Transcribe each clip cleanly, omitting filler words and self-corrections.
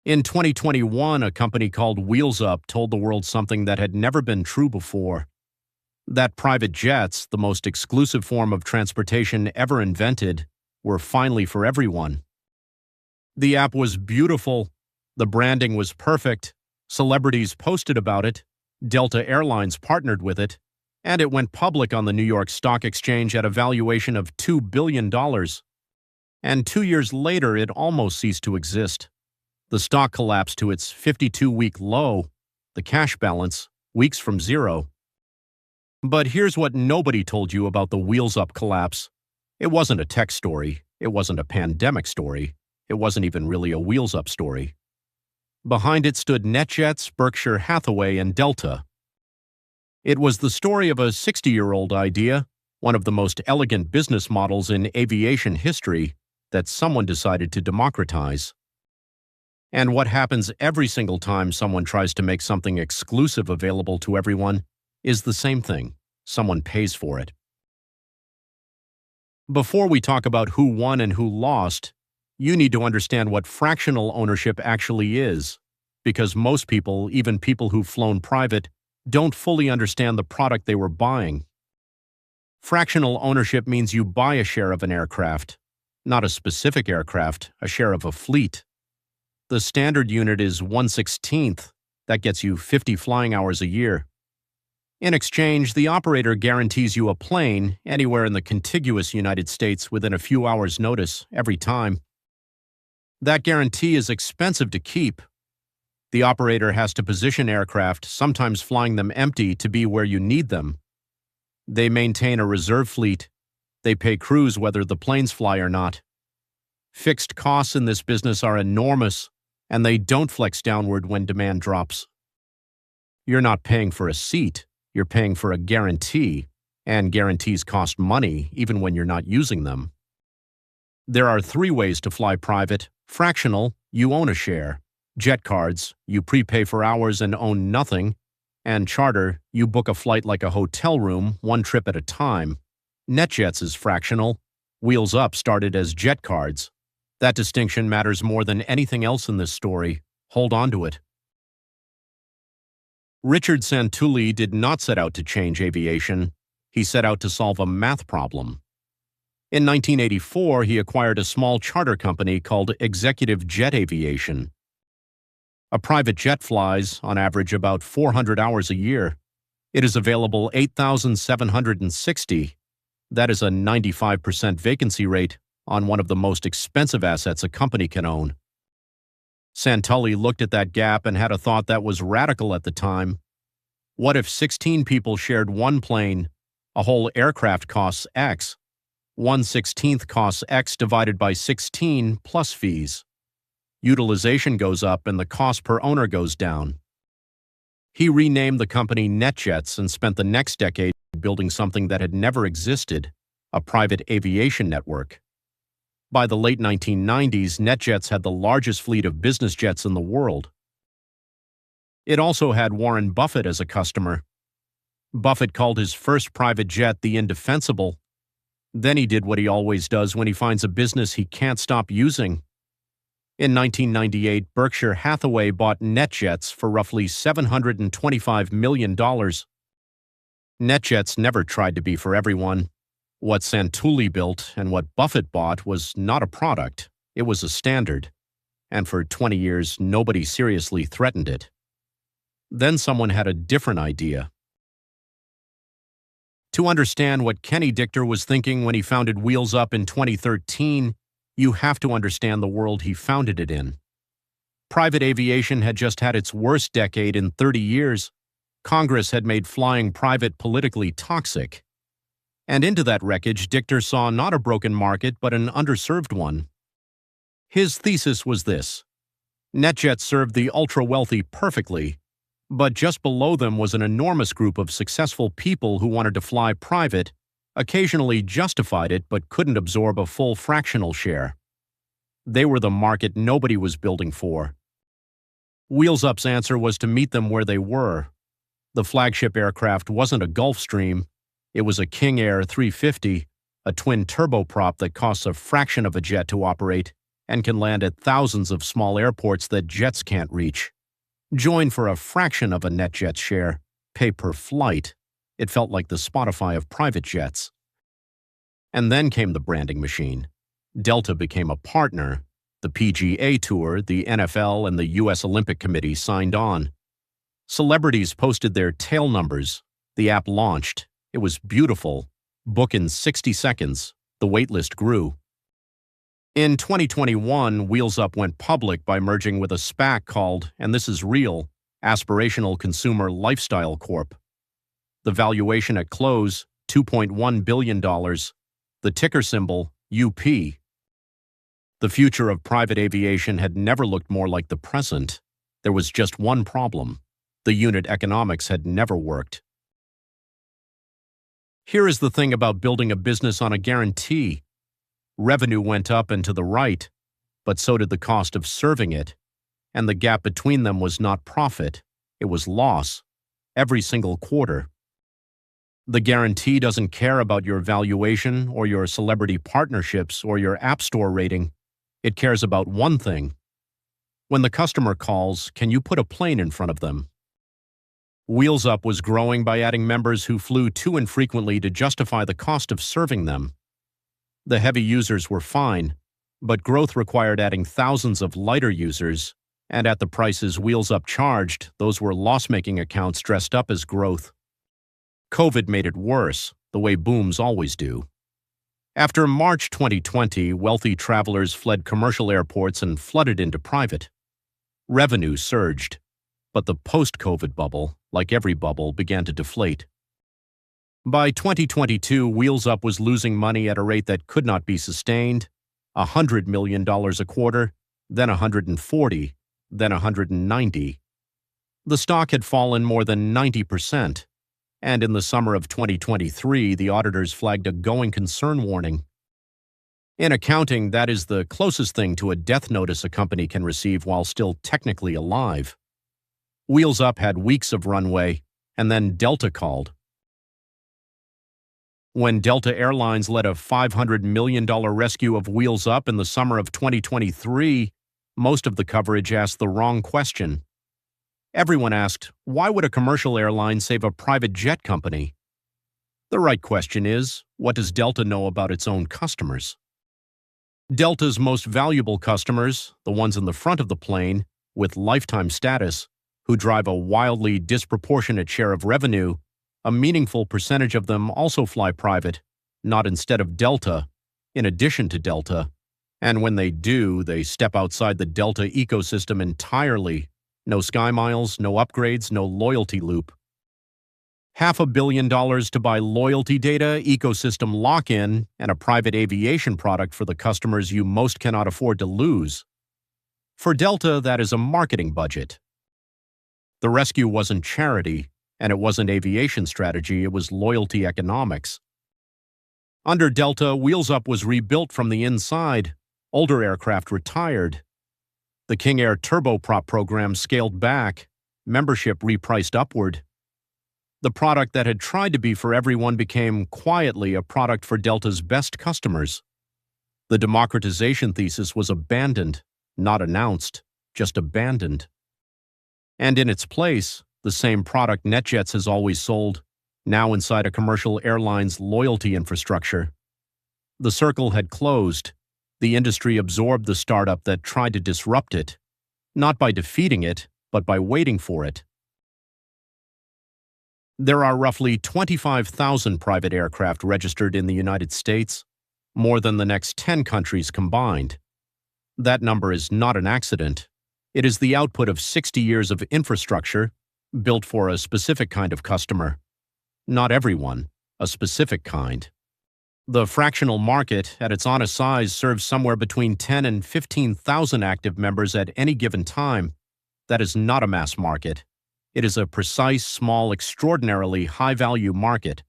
In 2021, a company called Wheels Up told the world something that had never been true before. That private jets, the most exclusive form of transportation ever invented, were finally for everyone. The app was beautiful, the branding was perfect, celebrities posted about it, Delta Airlines partnered with it, and it went public on the New York Stock Exchange at a valuation of $2 billion. And 2 years later, it almost ceased to exist. The stock collapsed to its 52-week low, the cash balance, weeks from zero. But here's what nobody told you about the Wheels Up collapse. It wasn't a tech story. It wasn't a pandemic story. It wasn't even really a Wheels Up story. Behind it stood NetJets, Berkshire Hathaway, and Delta. It was the story of a 60-year-old idea, one of the most elegant business models in aviation history, that someone decided to democratize. And what happens every single time someone tries to make something exclusive available to everyone is the same thing. Someone pays for it. Before we talk about who won and who lost, you need to understand what fractional ownership actually is, because most people, even people who've flown private, don't fully understand the product they were buying. Fractional ownership means you buy a share of an aircraft, not a specific aircraft, a share of a fleet. The standard unit is 1/16th. That gets you 50 flying hours a year. In exchange, the operator guarantees you a plane anywhere in the contiguous United States within a few hours' notice every time. That guarantee is expensive to keep. The operator has to position aircraft, sometimes flying them empty, to be where you need them. They maintain a reserve fleet. They pay crews whether the planes fly or not. Fixed costs in this business are enormous, and they don't flex downward when demand drops. You're not paying for a seat. You're paying for a guarantee, and guarantees cost money even when you're not using them. There are 3 ways to fly private. Fractional, you own a share. Jet cards, you prepay for hours and own nothing. And charter, you book a flight like a hotel room, one trip at a time. NetJets is fractional. Wheels Up started as jet cards. That distinction matters more than anything else in this story. Hold on to it. Richard Santulli did not set out to change aviation. He set out to solve a math problem. In 1984, he acquired a small charter company called Executive Jet Aviation. A private jet flies, on average, about 400 hours a year. It is available 8,760. That is a 95% vacancy rate on one of the most expensive assets a company can own. Santulli looked at that gap and had a thought that was radical at the time. What if 16 people shared one plane? A whole aircraft costs X. 1/16th costs X divided by 16 plus fees. Utilization goes up and the cost per owner goes down. He renamed the company NetJets and spent the next decade building something that had never existed, a private aviation network. By the late 1990s, NetJets had the largest fleet of business jets in the world. It also had Warren Buffett as a customer. Buffett called his first private jet the Indefensible. Then he did what he always does when he finds a business he can't stop using. In 1998, Berkshire Hathaway bought NetJets for roughly $725 million. NetJets never tried to be for everyone. What Santulli built and what Buffett bought was not a product, it was a standard. And for 20 years, nobody seriously threatened it. Then someone had a different idea. To understand what Kenny Dichter was thinking when he founded Wheels Up in 2013, you have to understand the world he founded it in. Private aviation had just had its worst decade in 30 years. Congress had made flying private politically toxic. And into that wreckage, Dichter saw not a broken market, but an underserved one. His thesis was this: NetJets served the ultra-wealthy perfectly, but just below them was an enormous group of successful people who wanted to fly private, occasionally justified it, but couldn't absorb a full fractional share. They were the market nobody was building for. Wheels Up's answer was to meet them where they were. The flagship aircraft wasn't a Gulfstream. It was a King Air 350, a twin turboprop that costs a fraction of a jet to operate and can land at thousands of small airports that jets can't reach. Join for a fraction of a NetJet share. Pay per flight. It felt like the Spotify of private jets. And then came the branding machine. Delta became a partner. The PGA Tour, the NFL, and the U.S. Olympic Committee signed on. Celebrities posted their tail numbers. The app launched. It was beautiful. Book in 60 seconds. The waitlist grew. In 2021, Wheels Up went public by merging with a SPAC called, and this is real, Aspirational Consumer Lifestyle Corp. The valuation at close, $2.1 billion. The ticker symbol, UP. The future of private aviation had never looked more like the present. There was just one problem. The unit economics had never worked. Here is the thing about building a business on a guarantee. Revenue went up and to the right, but so did the cost of serving it. And the gap between them was not profit, it was loss, every single quarter. The guarantee doesn't care about your valuation or your celebrity partnerships or your app store rating. It cares about one thing. When the customer calls, can you put a plane in front of them? Wheels Up was growing by adding members who flew too infrequently to justify the cost of serving them. The heavy users were fine, but growth required adding thousands of lighter users, and at the prices Wheels Up charged, those were loss-making accounts dressed up as growth. COVID made it worse, the way booms always do. After March 2020, wealthy travelers fled commercial airports and flooded into private. Revenue surged, but the post-COVID bubble, like every bubble, began to deflate. By 2022, Wheels Up was losing money at a rate that could not be sustained, $100 million a quarter, then 140, then 190. The stock had fallen more than 90%, and in the summer of 2023, the auditors flagged a going concern warning. In accounting, that is the closest thing to a death notice a company can receive while still technically alive. Wheels Up had weeks of runway, and then Delta called. When Delta Airlines led a $500 million rescue of Wheels Up in the summer of 2023, most of the coverage asked the wrong question. Everyone asked, why would a commercial airline save a private jet company? The right question is, what does Delta know about its own customers? Delta's most valuable customers, the ones in the front of the plane, with lifetime status, who drive a wildly disproportionate share of revenue, a meaningful percentage of them also fly private, not instead of Delta, in addition to Delta. And when they do, they step outside the Delta ecosystem entirely. No Sky Miles, no upgrades, no loyalty loop. $500 million to buy loyalty data, ecosystem lock-in, and a private aviation product for the customers you most cannot afford to lose. For Delta, that is a marketing budget. The rescue wasn't charity, and it wasn't aviation strategy, it was loyalty economics. Under Delta, Wheels Up was rebuilt from the inside. Older aircraft retired. The King Air turboprop program scaled back. Membership repriced upward. The product that had tried to be for everyone became quietly a product for Delta's best customers. The democratization thesis was abandoned, not announced, just abandoned. And in its place, the same product NetJets has always sold, now inside a commercial airline's loyalty infrastructure. The circle had closed. The industry absorbed the startup that tried to disrupt it, not by defeating it, but by waiting for it. There are roughly 25,000 private aircraft registered in the United States, more than the next 10 countries combined. That number is not an accident. It is the output of 60 years of infrastructure built for a specific kind of customer. Not everyone, a specific kind. The fractional market, at its honest size, serves somewhere between 10 and 15,000 active members at any given time. That is not a mass market. It is a precise, small, extraordinarily high-value market.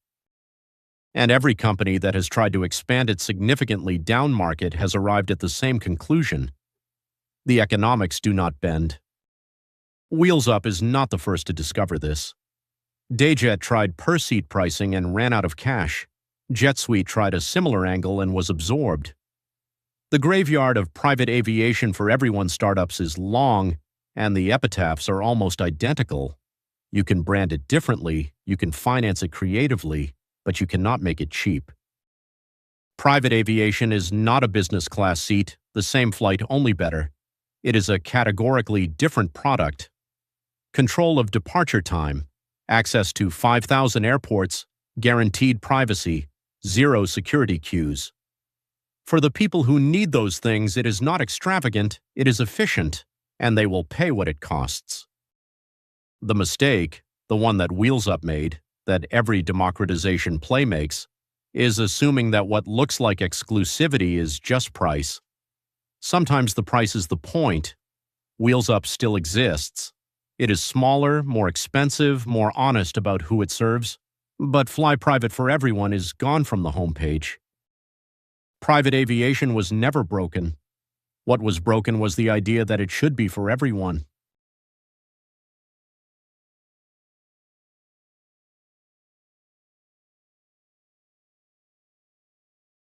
And every company that has tried to expand it significantly down market has arrived at the same conclusion. The economics do not bend. Wheels Up is not the first to discover this. Dayjet tried per-seat pricing and ran out of cash. JetSuite tried a similar angle and was absorbed. The graveyard of private aviation for everyone startups is long, and the epitaphs are almost identical. You can brand it differently, you can finance it creatively, but you cannot make it cheap. Private aviation is not a business class seat, the same flight, only better. It is a categorically different product. Control of departure time, access to 5,000 airports, guaranteed privacy, zero security queues. For the people who need those things, it is not extravagant, it is efficient, and they will pay what it costs. The mistake, the one that Wheels Up made, that every democratization play makes, is assuming that what looks like exclusivity is just price. Sometimes the price is the point. Wheels Up still exists. It is smaller, more expensive, more honest about who it serves, but Fly Private for Everyone is gone from the homepage. Private aviation was never broken. What was broken was the idea that it should be for everyone.